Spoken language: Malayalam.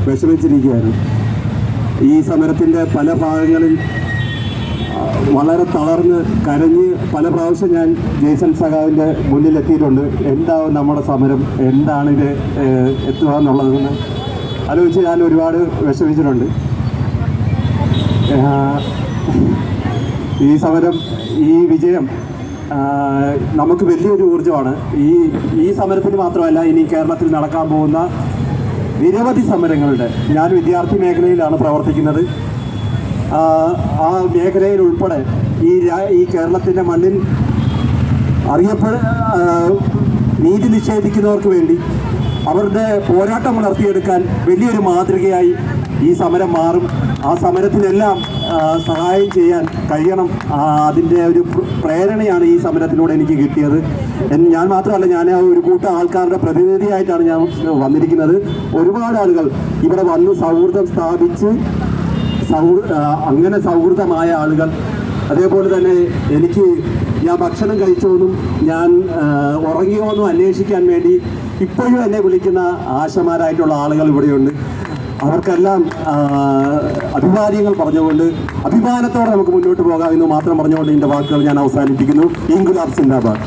വിഷമിച്ചിരിക്കുകയാണ്. ഈ സമരത്തിൻ്റെ പല ഭാഗങ്ങളിൽ വളരെ തളർന്ന് കരഞ്ഞ് പല പ്രാവശ്യം ഞാൻ ജേസൺ സഖാവിൻ്റെ മുന്നിലെത്തിയിട്ടുണ്ട്. എന്താവും നമ്മുടെ സമരം, എന്താണ് ഇത് എത്തുക എന്നുള്ളതെന്ന് ആലോചിച്ച് ഞാൻ ഒരുപാട് വിഷമിച്ചിട്ടുണ്ട്. ഈ സമരം, ഈ വിജയം നമുക്ക് വലിയൊരു ഊർജ്ജമാണ്. ഈ സമരത്തിന് മാത്രമല്ല, ഇനി കേരളത്തിൽ നടക്കാൻ പോകുന്ന നിരവധി സമരങ്ങളുടെ, ഞാൻ വിദ്യാർത്ഥി മേഖലയിലാണ് പ്രവർത്തിക്കുന്നത്. ആ മേഖലയിൽ ഉൾപ്പെടെ ഈ കേരളത്തിൻ്റെ മണ്ണിൽ നീതി നിഷേധിക്കുന്നവർക്ക് വേണ്ടി അവരുടെ പോരാട്ടം വളർത്തിയെടുക്കാൻ വലിയൊരു മാതൃകയായി ഈ സമരം മാറും. ആ സമരത്തിനെല്ലാം സഹായം ചെയ്യാൻ കഴിയണം. അതിൻ്റെ ഒരു പ്രേരണയാണ് ഈ സമരത്തിലൂടെ എനിക്ക് കിട്ടിയത്. ഞാൻ മാത്രമല്ല, ഞാൻ ഒരു കൂട്ടം ആൾക്കാരുടെ പ്രതിനിധിയായിട്ടാണ് ഞാൻ വന്നിരിക്കുന്നത്. ഒരുപാട് ആളുകൾ ഇവിടെ വന്ന് സൗഹൃദം സ്ഥാപിച്ച് അങ്ങനെ സൗഹൃദമായ ആളുകൾ, അതേപോലെ തന്നെ ഞാൻ ഭക്ഷണം കഴിച്ചോന്നും ഞാൻ ഉറങ്ങിയോന്നും അന്വേഷിക്കാൻ വേണ്ടി ഇപ്പോഴും എന്നെ വിളിക്കുന്ന ആശമാരായിട്ടുള്ള ആളുകൾ ഇവിടെയുണ്ട്. അവർക്കെല്ലാം അഭിവാദ്യങ്ങൾ പറഞ്ഞുകൊണ്ട് അഭിമാനത്തോടെ നമുക്ക് മുന്നോട്ട് പോകാമെന്ന് മാത്രം പറഞ്ഞുകൊണ്ട് എൻ്റെ വാക്കുകൾ ഞാൻ അവസാനിപ്പിക്കുന്നു. ഇൻകുലാബ് സിന്ദാബാദ്.